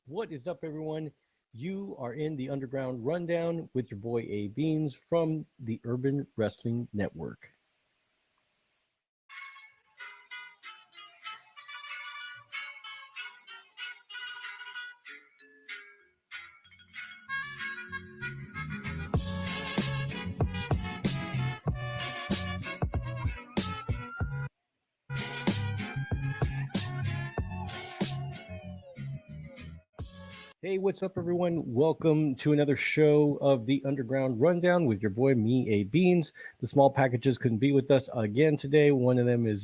What is up, everyone? You are in the Underground Rundown with your boy A Beans from the Urban Wrestling Network. Hey, what's up, everyone? Welcome to another show of the Underground Rundown with your boy, me, A Beans. The small packages couldn't be with us again today. One of them is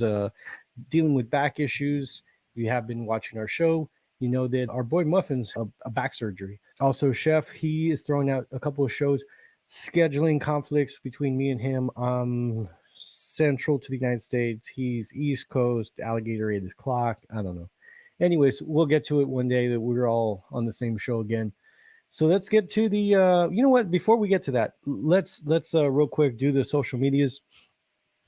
dealing with back issues. If you have been watching our show, you know that our boy Muffin's a back surgery. Also, Chef, he is throwing out a couple of shows, scheduling conflicts between me and him. Central to the United States. He's East Coast, Alligator 8 o'clock. I don't know. Anyways, we'll get to it one day that we're all on the same show again. So let's get to the you know what, before we get to that, let's real quick do the social medias,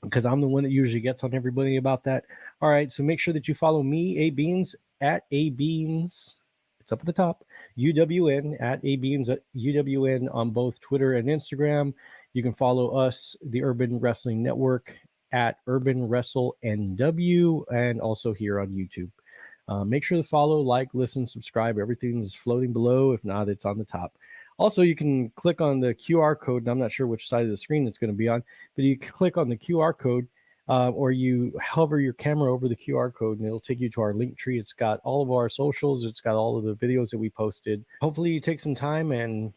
because I'm the one that usually gets on everybody about that. All right, so make sure that you follow me, A Beans, at A Beans. It's up at the top. UWN, at A Beans, at UWN on both Twitter and Instagram. You can follow us, the Urban Wrestling Network, at Urban Wrestle NW, and also here on YouTube. Make sure to follow, like, listen, subscribe. Everything is floating below. If not, it's on the top. Also, you can click on the QR code, and I'm not sure which side of the screen it's going to be on, but you can click on the QR code, or you hover your camera over the QR code, and it'll take you to our link tree. It's got all of our socials. It's got all of the videos that we posted. Hopefully, you take some time and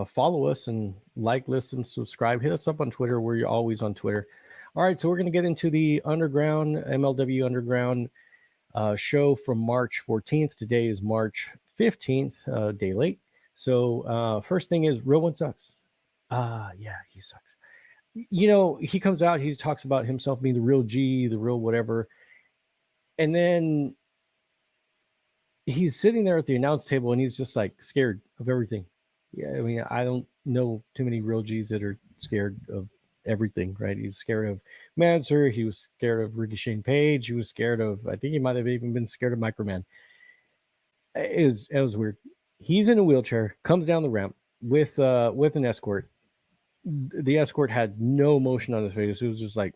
follow us and like, listen, subscribe. Hit us up on Twitter. We're always on Twitter. All right, so we're going to get into the Underground, MLW Underground show from March 14th. Today is March 15th, day late. So first thing is, Real One sucks. Yeah, he sucks. You know, he comes out, he talks about himself being the real G, the real whatever. And then he's sitting there at the announce table and he's just like scared of everything. Yeah, I mean, I don't know too many real Gs that are scared of everything, right? He's scared of Mansoor. He was scared of Ricky Shane Page. He was scared of, I think he might have even been scared of Microman. It was weird. He's in a wheelchair, comes down the ramp with an escort. The escort had no motion on his face. It was just like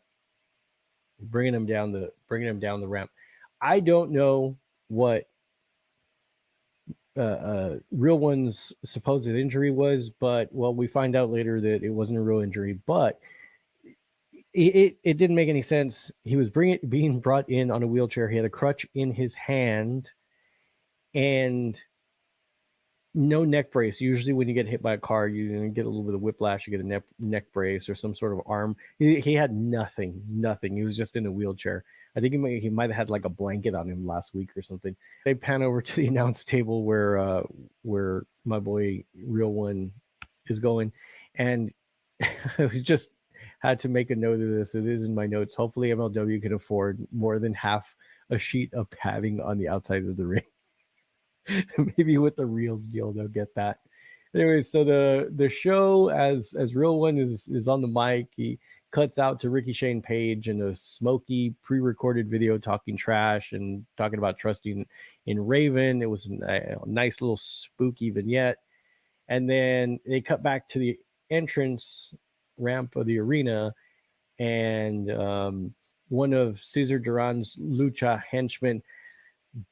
bringing him down the ramp. I don't know what Real One's supposed injury was, but well, we find out later that it wasn't a real injury, but it didn't make any sense. He was being brought in on a wheelchair. He had a crutch in his hand and no neck brace. Usually when you get hit by a car, you get a little bit of whiplash, you get a neck brace or some sort of arm. He had nothing. He was just in a wheelchair. I think he might have had like a blanket on him last week or something. They pan over to the announce table where my boy Real One is going, and I was just had to make a note of this. It is in my notes. Hopefully MLW can afford more than half a sheet of padding on the outside of the ring. Maybe with the Reelz deal, they'll get that. Anyway, so the show, as Real One is on the mic, he cuts out to Ricky Shane Page in a smoky pre-recorded video talking trash and talking about trusting in Raven. It was a nice little spooky vignette. And then they cut back to the entrance ramp of the arena, and one of Cesar Duran's lucha henchmen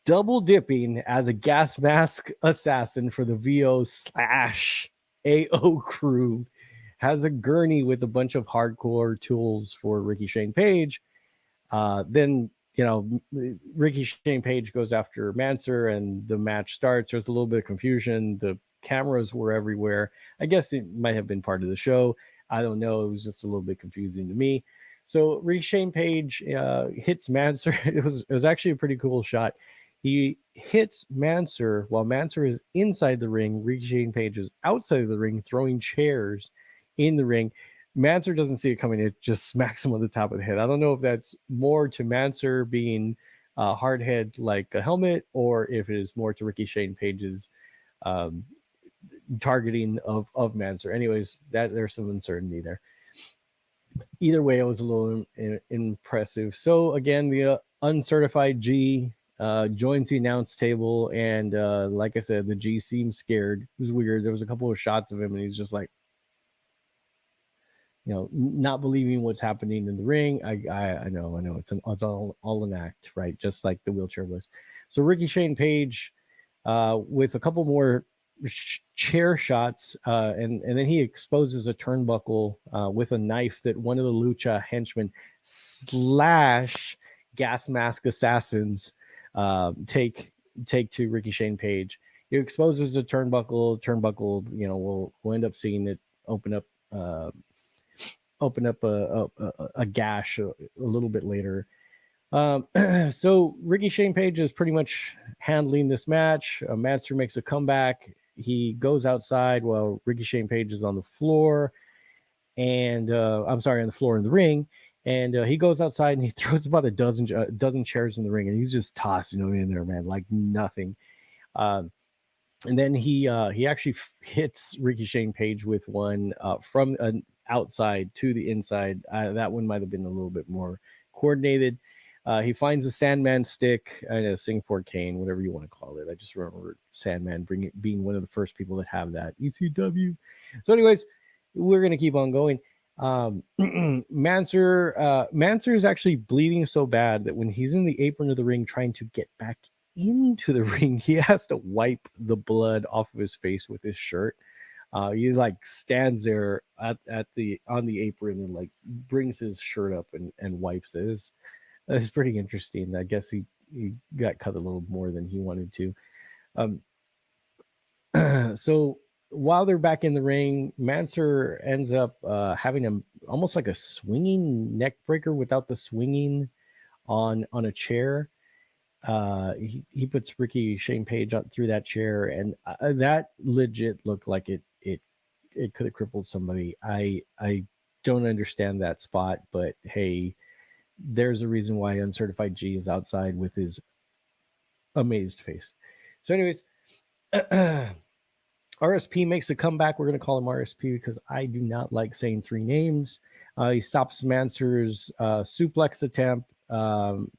double dipping as a gas mask assassin for the VO/AO crew has a gurney with a bunch of hardcore tools for Ricky Shane Page. Then, you know, Ricky Shane Page goes after Mansoor and the match starts. There's a little bit of confusion. The cameras were everywhere. I guess it might have been part of the show. I don't know. It was just a little bit confusing to me. So Ricky Shane Page hits Mansoor. It was actually a pretty cool shot. He hits Mansoor while Mansoor is inside the ring. Ricky Shane Page is outside of the ring, throwing chairs in the ring. Mansoor doesn't see it coming. It just smacks him on the top of the head. I don't know if that's more to Mansoor being hard head like a helmet, or if it is more to Ricky Shane Page's targeting of Mansoor. Anyways, there's some uncertainty there. Either way, it was a little impressive. So again, the uncertified G joins the announce table, and like I said, the G seemed scared. It was weird. There was a couple of shots of him, and he's just like, not believing what's happening in the ring. I know it's all an act, right? Just like the wheelchair was. So Ricky Shane Page, with a couple more chair shots, and then he exposes a turnbuckle with a knife that one of the Lucha henchmen / gas mask assassins take to Ricky Shane Page. He exposes a turnbuckle. We'll end up seeing it open up a gash a little bit later. So Ricky Shane Page is pretty much handling this match. Mance makes a comeback. He goes outside while Ricky Shane Page is on the floor, and on the floor in the ring. And he goes outside and he throws about a dozen chairs in the ring, and he's just tossing them in there, man, like nothing. And then he actually hits Ricky Shane Page with one from an outside to the inside. That one might have been a little bit more coordinated. He finds a Sandman stick, a Singapore cane, whatever you want to call it. I just remember Sandman being one of the first people that have that. ECW. So anyways, we're going to keep on going. Manser is actually bleeding so bad that when he's in the apron of the ring trying to get back into the ring, he has to wipe the blood off of his face with his shirt. He like stands there on the apron and like brings his shirt up and wipes it. It's pretty interesting. I guess he got cut a little more than he wanted to. So while they're back in the ring, Manser ends up having almost like a swinging neck breaker without the swinging on a chair. He puts Ricky Shane Page up through that chair, and that legit looked like it could have crippled somebody. I don't understand that spot, but hey, there's a reason why Uncertified G is outside with his amazed face. So anyways, RSP makes a comeback. We're going to call him RSP because I do not like saying three names. He stops Manser's suplex attempt,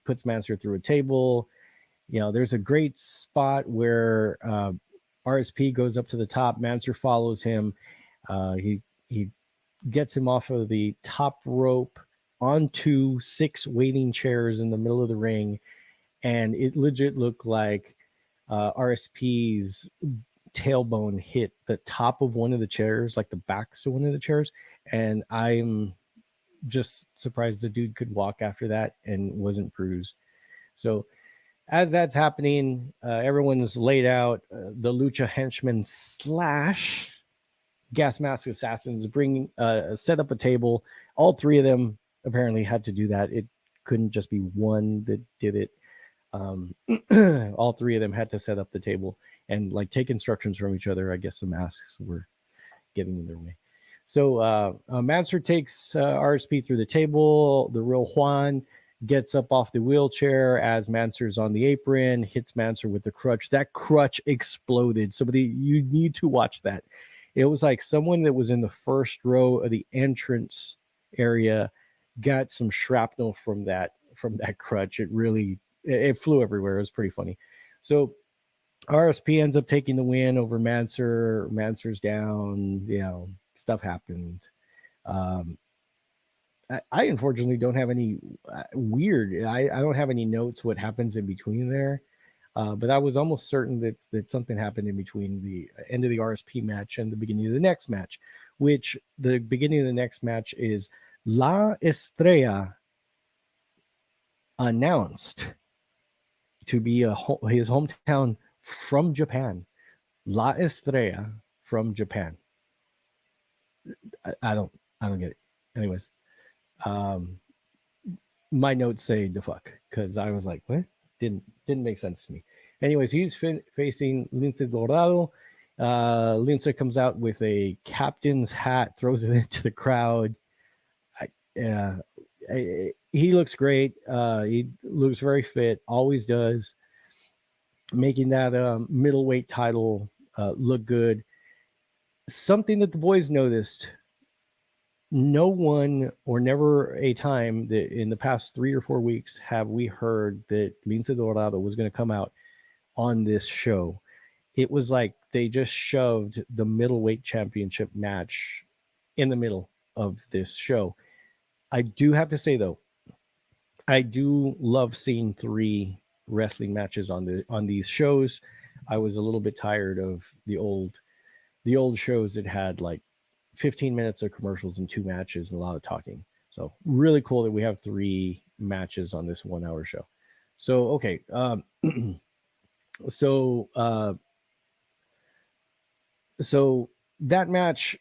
puts Manser through a table. There's a great spot where RSP goes up to the top. Manser follows him. He gets him off of the top rope onto 6 waiting chairs in the middle of the ring, and it legit looked like RSP's tailbone hit the top of one of the chairs, like the backs to one of the chairs, and I'm just surprised the dude could walk after that and wasn't bruised. So as that's happening, everyone's laid out. The Lucha henchmen / gas mask assassins set up a table. All 3 of them apparently had to do that. It couldn't just be one that did it. All 3 of them had to set up the table and like take instructions from each other. I guess the masks were getting in their way. So Manser takes RSP through the table. The real Juan gets up off the wheelchair as Manser's on the apron, hits Manser with the crutch. That crutch exploded. You need to watch that. It was like someone that was in the first row of the entrance area got some shrapnel from that crutch. It flew everywhere. It was pretty funny. So RSP ends up taking the win over Manser. Manser's down. Stuff happened. I unfortunately don't have any weird. I don't have any notes what happens in between there. But I was almost certain that something happened in between the end of the RSP match and the beginning of the next match, which the beginning of the next match is La Estrella announced to be his hometown from Japan. La Estrella from Japan. I don't get it. Anyways, my notes say the fuck because I was like, what? Didn't make sense to me. Anyways, he's facing Lince Dorado. Lince comes out with a captain's hat, throws it into the crowd. He looks great. He looks very fit, always does, making that middleweight title look good. Something that the boys noticed no one or never a time that in the past 3 or 4 weeks have we heard that Lince Dorado was going to come out on this show. It was like they just shoved the middleweight championship match in the middle of this show. I do have to say though, I do love seeing 3 wrestling matches on these shows. I was a little bit tired of the old shows that had like 15 minutes of commercials and 2 matches and a lot of talking. So really cool that we have 3 matches on this 1 hour show. So okay, so so that match,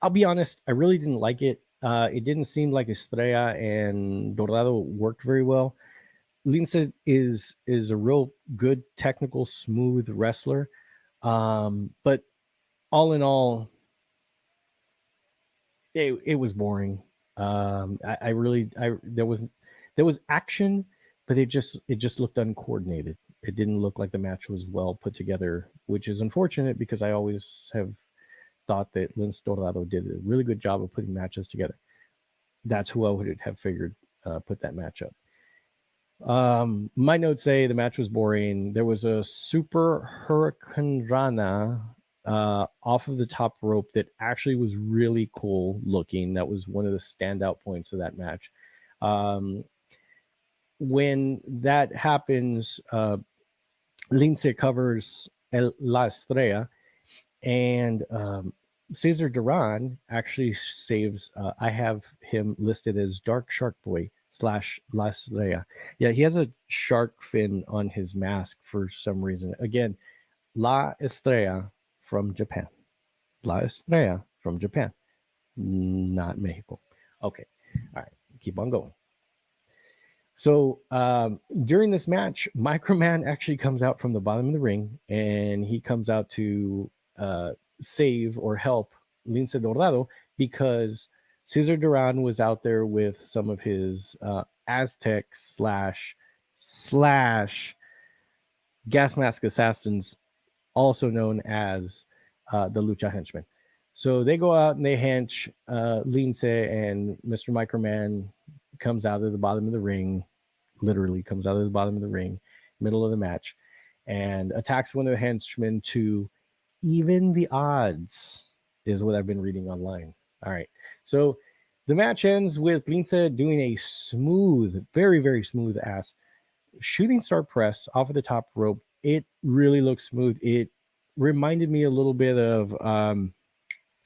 I'll be honest, I really didn't like it. It didn't seem like Estrella and Dorado worked very well. Lince is a real good technical, smooth wrestler, but all in all, it was boring. I really there was action, but it just looked uncoordinated. It didn't look like the match was well put together, which is unfortunate because I always have thought that Lince Dorado did a really good job of putting matches together. That's who I would have figured put that match up. My notes say the match was boring. There was a super hurricane rana off of the top rope that actually was really cool looking. That was one of the standout points of that match. When that happens, Lince covers La Estrella, and Cesar Duran actually saves. I have him listed as Dark Shark Boy / La Estrella. Yeah, he has a shark fin on his mask for some reason. Again, La Estrella from Japan. La Estrella from Japan, not Mexico. Okay, all right, keep on going. So during this match, Microman actually comes out from the bottom of the ring, and he comes out to save or help Lince Dorado because Cesar Duran was out there with some of his Aztec slash gas mask assassins, also known as the Lucha Henchmen. So they go out and they hench Lince, and Mr. Microman comes out of the bottom of the ring, literally comes out of the bottom of the ring, middle of the match, and attacks one of the henchmen to even the odds, is what I've been reading online. All right. So the match ends with Lince doing a smooth, very, very smooth ass shooting star press off of the top rope. It really looks smooth. It reminded me a little bit of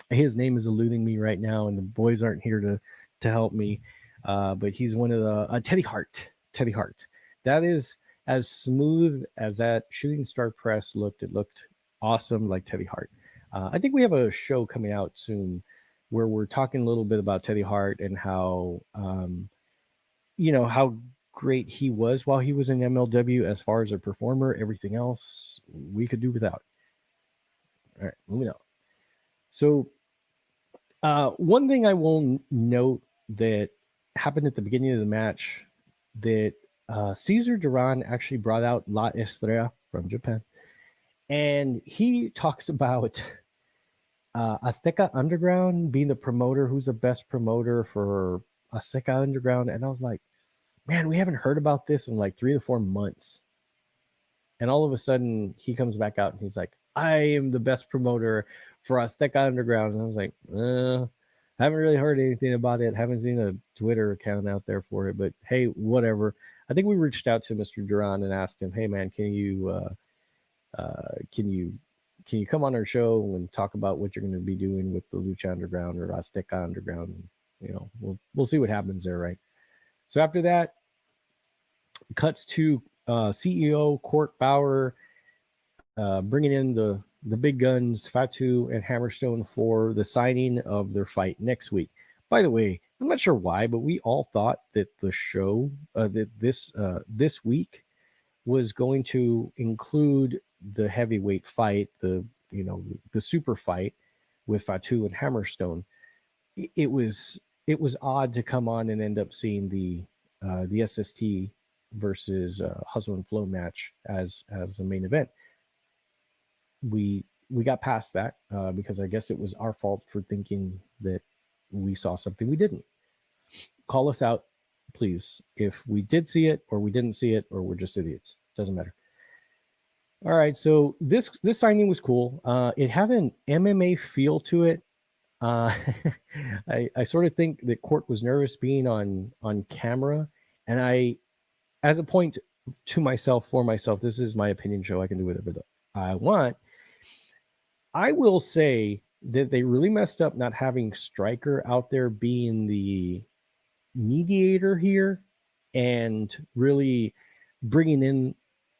his name is eluding me right now, and the boys aren't here to help me. But he's one of the Teddy Hart. Teddy Hart. That is as smooth as that shooting star press looked. It looked awesome, like Teddy Hart. I think we have a show coming out soon where we're talking a little bit about Teddy Hart and how how great he was while he was in MLW as far as a performer. Everything else we could do without. All right, moving on. So one thing I will note that happened at the beginning of the match, that Cesar Duran actually brought out La Estrella from Japan, and he talks about Azteca Underground being the promoter, who's the best promoter for Azteca Underground. And I was like, man, we haven't heard about this in like 3 to 4 months. And all of a sudden he comes back out and he's like, I am the best promoter for Azteca Underground. And I was like, I haven't really heard anything about it. Haven't seen a Twitter account out there for it, but hey, whatever. I think we reached out to Mr. Duran and asked him, hey man, can you come on our show and talk about what you're going to be doing with the Lucha Underground or Azteca Underground? And, we'll see what happens there, right? So after that, cuts to CEO Court Bauer bringing in the big guns, Fatu and Hammerstone, for the signing of their fight next week. By the way, I'm not sure why, but we all thought that the show that this week was going to include the heavyweight fight, the super fight with Fatu and Hammerstone. It was odd to come on and end up seeing the SST versus Hustle and Flow match as the main event. We got past that because I guess it was our fault for thinking that we saw something we didn't. Call us out, please, if we did see it or we didn't see it or we're just idiots. Doesn't matter. All right, so this signing was cool. It had an MMA feel to it. I sort of think that Court was nervous being on camera, and I, as a point to myself, for myself, this is my opinion show. I can do whatever I want. I will say that they really messed up not having Striker out there being the mediator here and really bringing in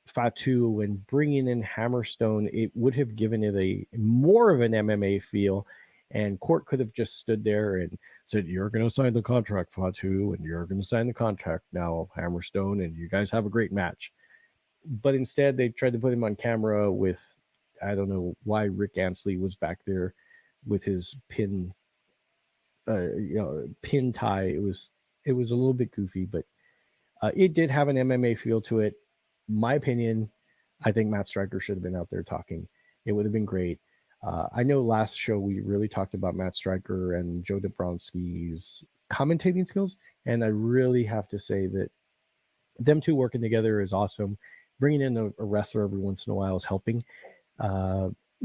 Fatu and bringing in Hammerstone. It would have given it a more of an MMA feel, and Court could have just stood there and said, "You're going to sign the contract, Fatu, and you're going to sign the contract now, Hammerstone, and you guys have a great match." But instead, they tried to put him on camera with, I don't know why Rick Ansley was back there with his pin tie. It was a little bit goofy, but it did have an MMA feel to it. My opinion, I think Matt Striker should have been out there talking. It would have been great. I know last show we really talked about Matt Striker and Joe Dombrowski's commentating skills, and I really have to say that them two working together is awesome. Bringing in a wrestler every once in a while is helping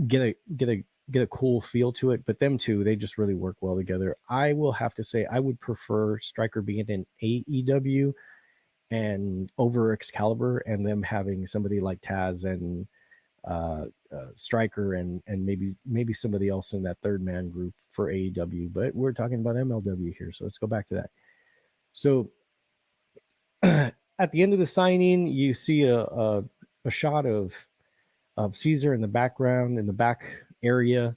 get a cool feel to it. But them two, they just really work well together. I will have to say I would prefer Striker being in AEW and over Excalibur, and them having somebody like Taz and Striker and maybe somebody else in that third man group for AEW. But we're talking about MLW here, so let's go back to that. So at the end of the signing, you see a shot of Caesar in the background, in the back area,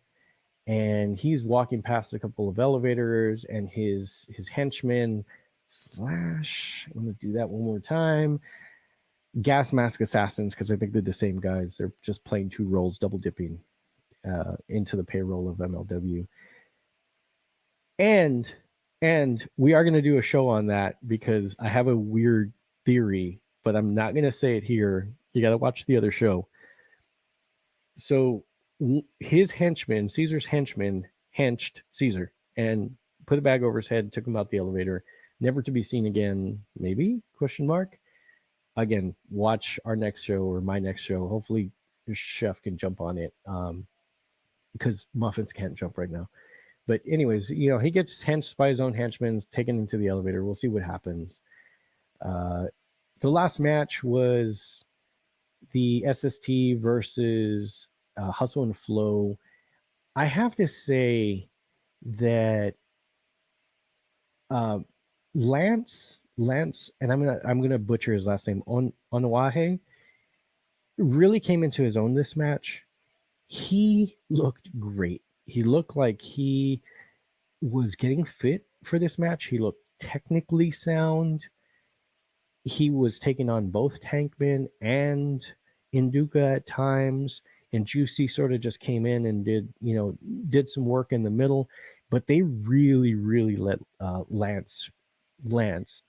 and he's walking past a couple of elevators, and his henchmen / I'm going to do that one more time. Gas mask assassins, because I think they're the same guys. They're just playing two roles, double dipping into the payroll of MLW. And we are going to do a show on that because I have a weird theory, but I'm not going to say it here. You got to watch the other show. So his henchmen, Caesar's henchmen, henched Caesar and put a bag over his head, took him out the elevator, never to be seen again, maybe? ? Again, watch our next show or my next show. Hopefully Chef can jump on it because Muffins can't jump right now. But anyways, he gets henched by his own henchmen, taken into the elevator. We'll see what happens. The last match was the SST versus Hustle and Flow. I have to say that Lance, and I'm gonna butcher his last name, Onawahe, really came into his own this match. He looked great. He looked like he was getting fit for this match. He looked technically sound. He was taking on both Tankman and Induka at times, and Juicy sort of just came in and did some work in the middle, but they really, really let Lance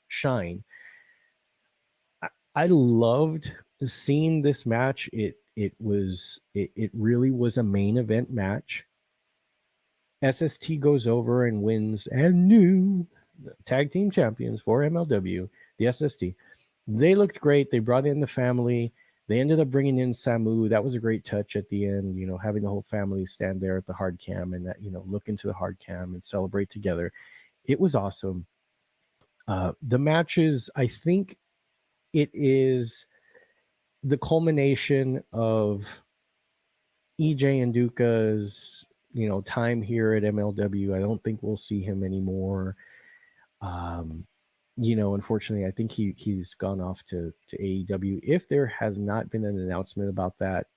shine. I loved seeing this match. It really was a main event match. SST goes over and wins and new tag team champions for MLW, the SST. They looked great. They brought in the family. They ended up bringing in Samu. That was a great touch at the end, having the whole family stand there at the hard cam and that, look into the hard cam and celebrate together. It was awesome. The matches, I think it is the culmination of EJ and Duka's, time here at MLW. I don't think we'll see him anymore. Unfortunately, I think he's gone off to AEW. If there has not been an announcement about that,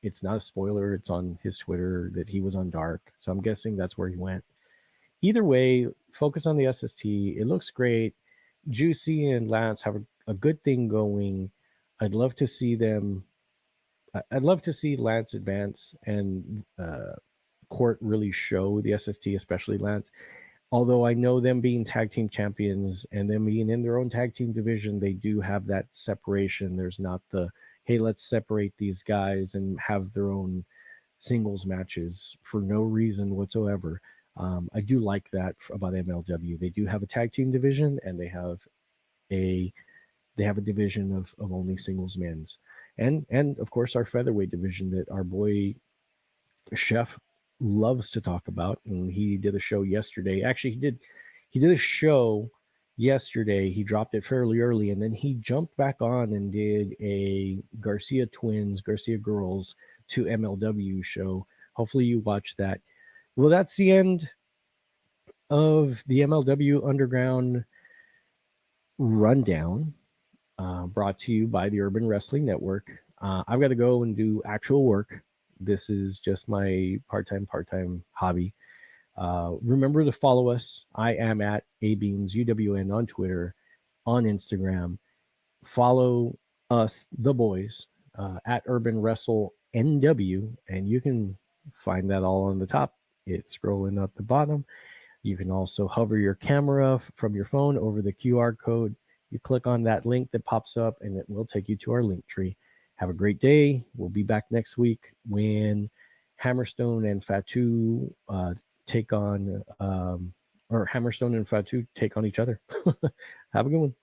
it's not a spoiler. It's on his Twitter that he was on Dark. So I'm guessing that's where he went. Either way, focus on the SST. It looks great. Juicy and Lance have a good thing going. I'd love to see them. I'd love to see Lance advance and Court really show the SST, especially Lance. Although I know them being tag team champions and them being in their own tag team division, they do have that separation. There's not the, hey, let's separate these guys and have their own singles matches for no reason whatsoever. I do like that about MLW. They do have a tag team division, and they have a division of only singles men's, and of course our featherweight division that our boy Chef loves to talk about. And he did a show yesterday. Actually, he did a show yesterday. He dropped it fairly early, and then he jumped back on and did a Garcia Girls to MLW show. Hopefully you watch that. Well, that's the end of the MLW Underground rundown, brought to you by the Urban Wrestling Network. I've got to go and do actual work. This is just my part-time hobby. Remember to follow us. I am at ABeansUWN on Twitter, on Instagram. Follow us, the boys, at Urban Wrestle NW, and you can find that all on the top. It's scrolling up the bottom. You can also hover your camera from your phone over the QR code. You click on that link that pops up, and it will take you to our link tree. Have a great day. We'll be back next week when Hammerstone and Fatu take on, or Hammerstone and Fatu take on each other. Have a good one.